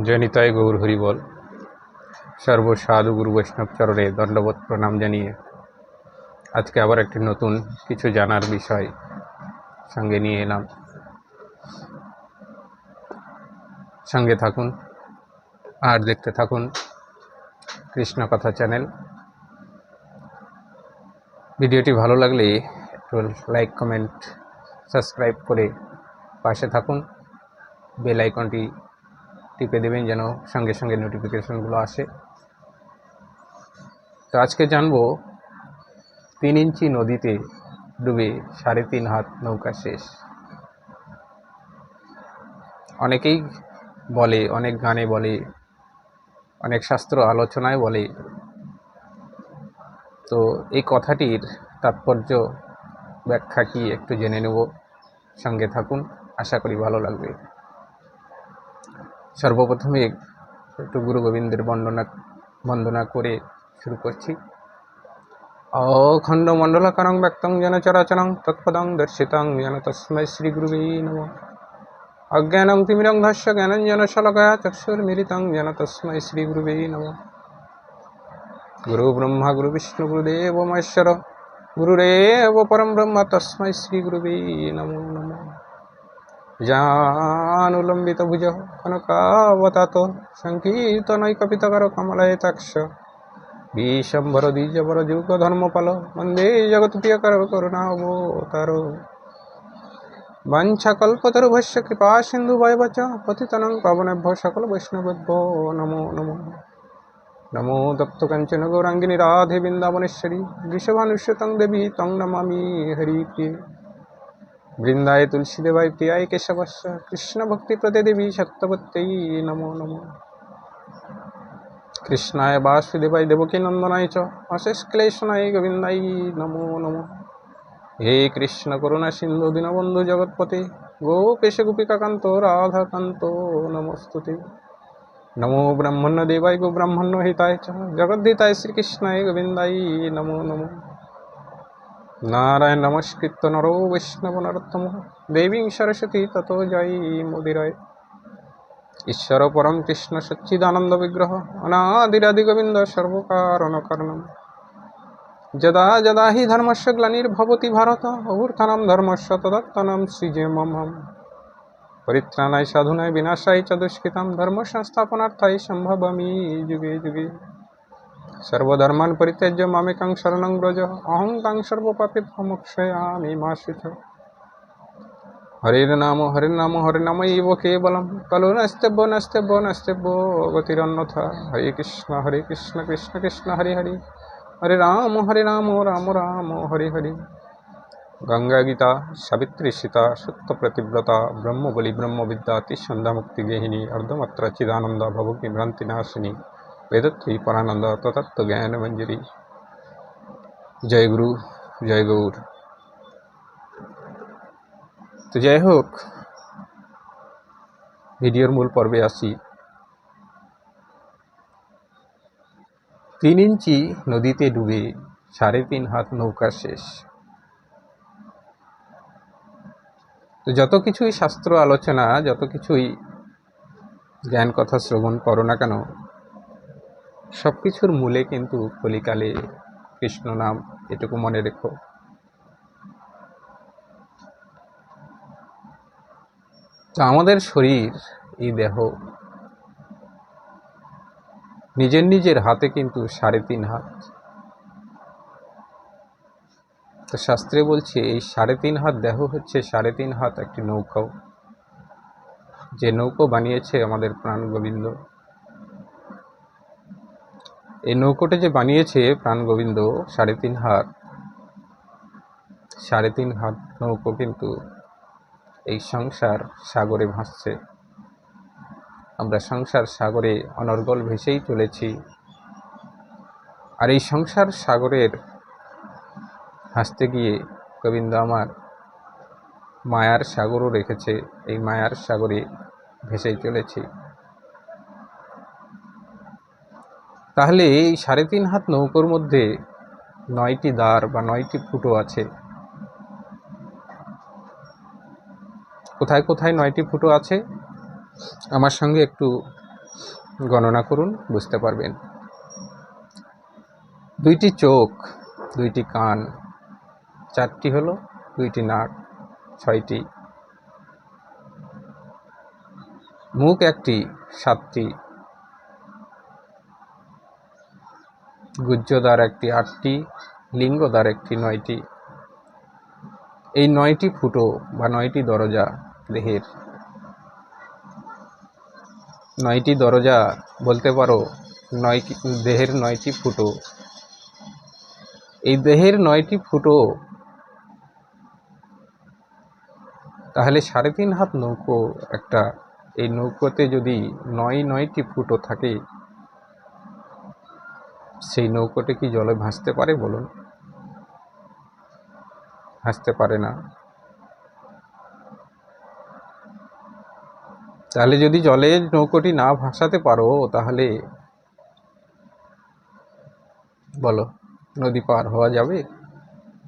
জনিতায় গৌর হরিবল। সর্বসাধু গুরু বৈষ্ণব চরণে দণ্ডবোধ প্রণাম জানিয়ে আজকে আবার একটি নতুন কিছু জানার বিষয় সঙ্গে নিয়ে এলাম। সঙ্গে থাকুন আর দেখতে থাকুন কৃষ্ণ কথা চ্যানেল। ভিডিওটি ভালো লাগলে একটু লাইক, কমেন্ট, সাবস্ক্রাইব করে পাশে থাকুন। বেল আইকনটি টিপে দেবেন যেন সঙ্গে সঙ্গে নোটিফিকেশনগুলো আসে। তো আজকে জানবো 3 ইঞ্চি নদীতে ডুবে 3.5 হাত নৌকা শেষ। অনেকেই বলে, অনেক গানে বলে, অনেক শাস্ত্র আলোচনায় বলে। তো এই কথাটির তাৎপর্য ব্যাখ্যা কি একটু জেনে নেব। সঙ্গে থাকুন, আশা করি ভালো লাগবে। সর্বপ্রথমে একটু গুরু গোবিন্দের বন্দনা করে শুরু করছি। অখণ্ড মণ্ডলাকারং ব্যক্তং যেন চরাচরং তৎপদং দর্শিতং যেন তস্मै শ্রী গুরুবে নমঃ। অজ্ঞানং তিমিরন্ধস্য জ্ঞানঞ্জন শলাকয়া চক্ষুর্মিলিतं যেন তস্मै শ্রী গুরুবে নমঃ। গুরু ব্রহ্মা গুরু বিষ্ণু গুরুদেব মহেশ্বর গুরুরেব পরম ব্রহ্ম তস্मै শ্রী গুরুবে নমো নমঃ। জানুলম্বিত ভুজ কনকাবতাত সংকীর্তনৈকপিতকর কমলায়তাক্ষ বিশ্বম্ভর দ্বিজবর যুগ ধর্মপাল বন্দে জগৎপ্রিয়কর করুণাবতার। বাঞ্ছাকল্পতরুভ্যশ্চ কৃপা সিন্ধুভৈবচ পতিতানাং পাবনেভ্যো সকল বৈষ্ণবেভ্যো নমো নমঃ। নমো তপ্ত কাঞ্চন গৌরাঙ্গিনী রাধে বৃন্দাবনেশ্বরী বৃষভানুষ্যতং দেবী তং নমামি হরিপ্রিয়ে। বৃন্দায় তুলসী দেবায় প্রিয়ায় কেশবস্য কৃষ্ণ ভক্তি প্রদে দেবী সত্যবত্যৈ নমো নমঃ। কৃষ্ণায় বাসুদেবায় দেবকী নন্দনায় চ অশেষ ক্লেশনায় গোবিন্দায় নমো নমঃ। হে কৃষ্ণ করুণা সিন্ধু দীনবন্ধু জগৎপতে গোপেশ গোপিকাকান্ত রাধাকান্ত নমস্তুতে। নমো ব্রহ্মণ্য দেবায় গো ব্রাহ্মণ্য হিতায় চ জগদ্ধিতায় শ্রীকৃষ্ণায় গোবিন্দায় নমো নমঃ। নারায়ণ নমস্কৃত্য নরো বৈষ্ণব নরোত্তমঃ দেবীং সরস্বতী ততো জয়ী মুদিরয়। ঈশ্বর পরম কৃষ্ণ সচ্চিদানন্দ বিগ্রহ অনাদিরাদি গোবিন্দ সর্বকারণকারণম। যদা যদা হি ধর্মস্য গ্লানির্ভবতি ভারত অভ্যুত্থাनं ধর্মস্য তদাত্মनं সৃজেমহম। পরিত্রাণায় সাধুনায় বিনাশায় চ দুষ্কৃতাম ধর্ম সংস্থাপনার্থায় সম্ভবামি যুগে যুগে। সর্বধর্মাन् পরিত্যজ্য মামেকং শরণং ব্রজ অহং ত্বাং সর্বপাপেভ্যো মোক্ষয়ামি মা শুচঃ। হরের নাম হরে নামৈব কেবলম কলো নাস্তেব্য নাস্তেব্য নাস্তেব্য গতিরন্যথা। হরে কৃষ্ণ কৃষ্ণ কৃষ্ণ হরে হরে হরে রাম রাম রাম হরে হরে। গঙ্গা গীতা সাবিত্রী সীতা সত্য প্রতিব্রতা ব্রহ্মবলি ব্রহ্মবিদ্যা তিঃসন্ধ্যা মুক্তি গেহিনী অর্ধমাত্র চিদানন্দ ভবকি ভ্রান্তি নাশিনী বেদত্রী পরানন্দ ততত্ত্ব জ্ঞান মঞ্জুরি। জয় গুরু, জয় গৌর। তো যাই হোক, ভিডিওর মূল পর্বে আসি। 3 ইঞ্চি নদীতে ডুবে 3.5 হাত নৌকা শেষ। তো যত কিছুই শাস্ত্র আলোচনা, যত কিছুই জ্ঞান কথা শ্রবণ করো না কেন, সব কিছুর মূলে কিন্তু কলিকালে কৃষ্ণ নাম, এটুকু মনে রেখো। তো আমাদের শরীর, এই দেহ নিজের হাতে কিন্তু 3.5 হাত। তো শাস্ত্রে বলছে এই 3.5 হাত দেহ হচ্ছে 3.5 হাত একটি নৌকো, যে নৌকো বানিয়েছে আমাদের প্রাণ গোবিন্দ। এই নৌকোটা যে বানিয়েছে প্রাণ গোবিন্দ 3.5 হাত, 3.5 হাত নৌকো কিন্তু এই সংসার সাগরে ভাসছে। আমরা সংসার সাগরে অনর্গল ভেসেই চলেছি। আর এই সংসার সাগরের ভাসতে গিয়ে গোবিন্দ আমার মায়ার সাগরও রেখেছে, এই মায়ার সাগরে ভেসেই চলেছি। তাহলে এই 3.5 হাত নৌকোর মধ্যে 9টি দ্বার বা 9টি ফুটো আছে। কোথায় কোথায় 9টি ফুটো আছে আমার সঙ্গে একটু গণনা করুন, বুঝতে পারবেন। 2টি চোখ, 2টি কান, 4টি হলো 2টি নাক, 6টি মুখ, 1টি, 7টি গুহ্যদ্বার, 1টি, 8টি লিঙ্গদ্বার, 1টি, 9টি। এই 9টি ফুটো বা 9টি দরজা দেহের, 9টি দরজা বলতে পারো, দেহের 9টি ফুটো। এই দেহের 9টি ফুটো, তাহলে 3.5 হাত নৌকো একটা, এই নৌকোতে যদি 9টি ফুটো থাকে, সেই নৌকোতে কি জলে ভাসতে পারে বলুন? ভাসতে পারে না। তাহলে যদি জলে নৌকোটি না ভাসাতে পারো, তাহলে বলো নদী পার হওয়া যাবে?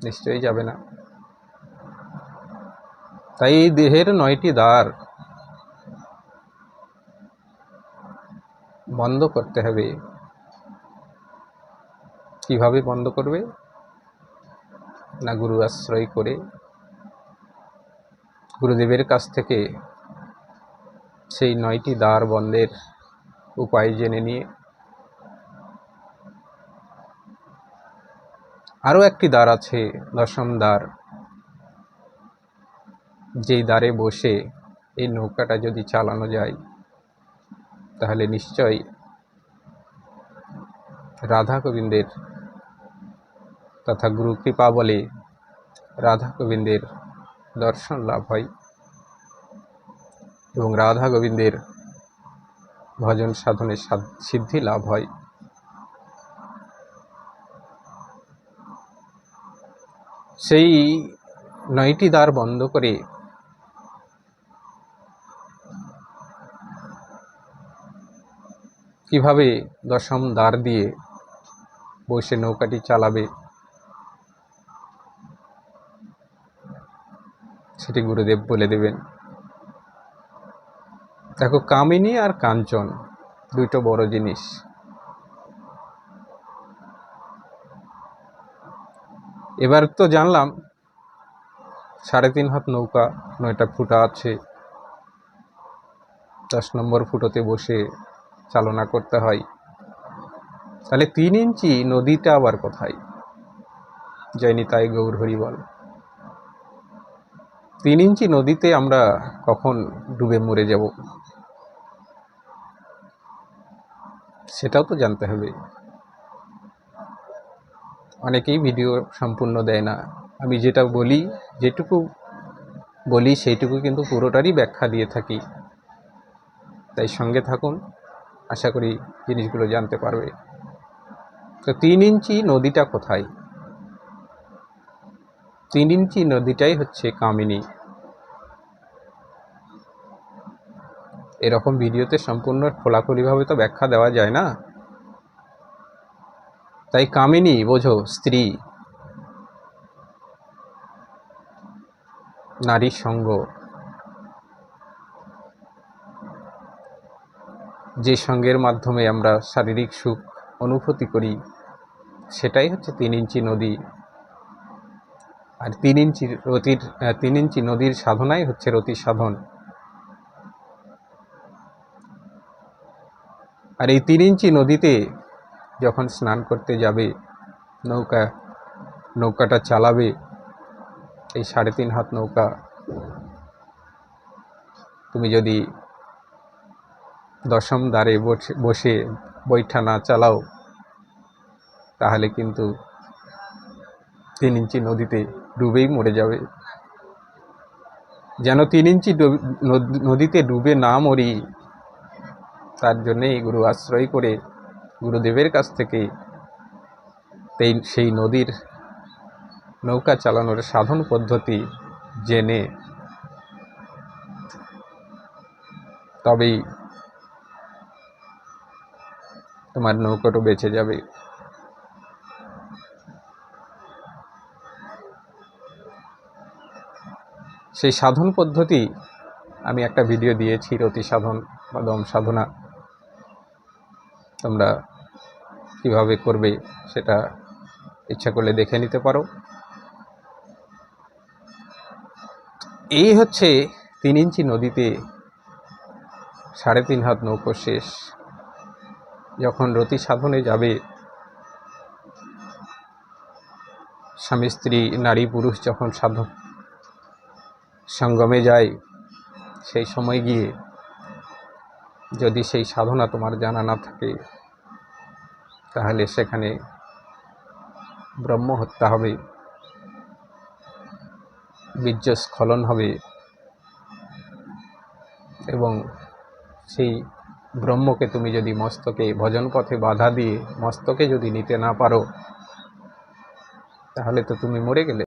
নিশ্চয়ই যাবে না। তাই এই দেহের 9টি দ্বার বন্ধ করতে হবে। কিভাবে বন্ধ করবে? না গুরু আশ্রয় করে, গুরুদেবের কাছ থেকে সেই 9টি দ্বার বন্ধের উপায় জেনে নিয়ে, আরও একটি দ্বার আছে, 10ম দ্বার, যেই দ্বারে বসে এই নৌকাটা যদি চালানো যায়, তাহলে নিশ্চয়ই রাধা গোবিন্দের তথা গুরু কৃপা বলে রাধা গোবিন্দের দর্শন লাভ হয় এবং রাধা গোবিন্দের ভজন সাধনের সিদ্ধি লাভ হয়। সেই 9টি দ্বার বন্ধ করে কিভাবে 10ম দ্বার দিয়ে বসে নৌকাটি চালাবে, সেটি গুরুদেব বলে দেবেন। দেখো, কামিনী আর কাঞ্চন 2টো বড় জিনিস। এবার তো জানলাম 3.5 হাত নৌকা, 9টা ফুটা আছে, 10 নম্বর ফুটোতে বসে চালনা করতে হয়। তাহলে 3 ইঞ্চি নদীটা আবার কোথায়? জয় নিতাই গৌর হরি বল। 3 ইঞ্চি নদীতে আমরা কখন ডুবে মরে যাব, সেটাও তো জানতে হবে। অনেকেই ভিডিও সম্পূর্ণ দেয় না। আমি যেটুকু বলি সেইটুকু কিন্তু পুরোটারই ব্যাখ্যা দিয়ে থাকি। তাই সঙ্গে থাকুন, আশা করি জিনিসগুলো জানতে পারবে। তো 3 ইঞ্চি নদীটা কোথায়? 3 ইঞ্চি নদীটাই হচ্ছে কামিনী। এরকম ভিডিওতে সম্পূর্ণ খোলাখুলিভাবে তো ব্যাখ্যা দেওয়া যায় না। তাই কামিনী বোঝো স্ত্রী, নারী সঙ্গ, যে সঙ্গের মাধ্যমে আমরা শারীরিক সুখ অনুভূতি করি, সেটাই হচ্ছে 3 ইঞ্চি নদী। আর 3 ইঞ্চি নদীর সাধনাই হচ্ছে রতি সাধন। আর এই 3 ইঞ্চি নদীতে যখন স্নান করতে যাবে, নৌকাটা চালাবে, এই 3.5 হাত নৌকা তুমি যদি 10ম দ্বারে বসে বৈঠা না চালাও, তাহলে কিন্তু 3 ইঞ্চি নদীতে ডুবেই মরে যাবে। যেন 3 ইঞ্চি নদীতে ডুবে না মরি, তার জন্যেই গুরু আশ্রয় করে গুরুদেবের কাছ থেকে সেই নদীর নৌকা চালানোর সাধন পদ্ধতি জেনে তবেই তোমার নৌকাটা বেঁচে যাবে। সেই সাধন পদ্ধতি আমি একটা ভিডিও দিয়েছি, রতি সাধন বা দম সাধনা। তোমরা কিভাবে করবে সেটা ইচ্ছা করলে দেখে নিতে পারো। এই হচ্ছে 3 ইঞ্চি নদীতে 3.5 হাত নৌকো শেষ। যখন রতি সাধনে যাবে, স্বামী স্ত্রী নারী পুরুষ যখন সাধন সঙ্গমে যায়, সেই সময় গিয়ে যদি সেই সাধনা তোমার জানা না থাকে, তাহলে সেখানে ব্রহ্ম হত্যা হবে, বীর্যস্খলন হবে, এবং সেই ব্রহ্মকে তুমি যদি মস্তকে ভজন পথে বাধা দিয়ে মস্তকে যদি নিতে না পারো, তাহলে তো তুমি মরে গেলে।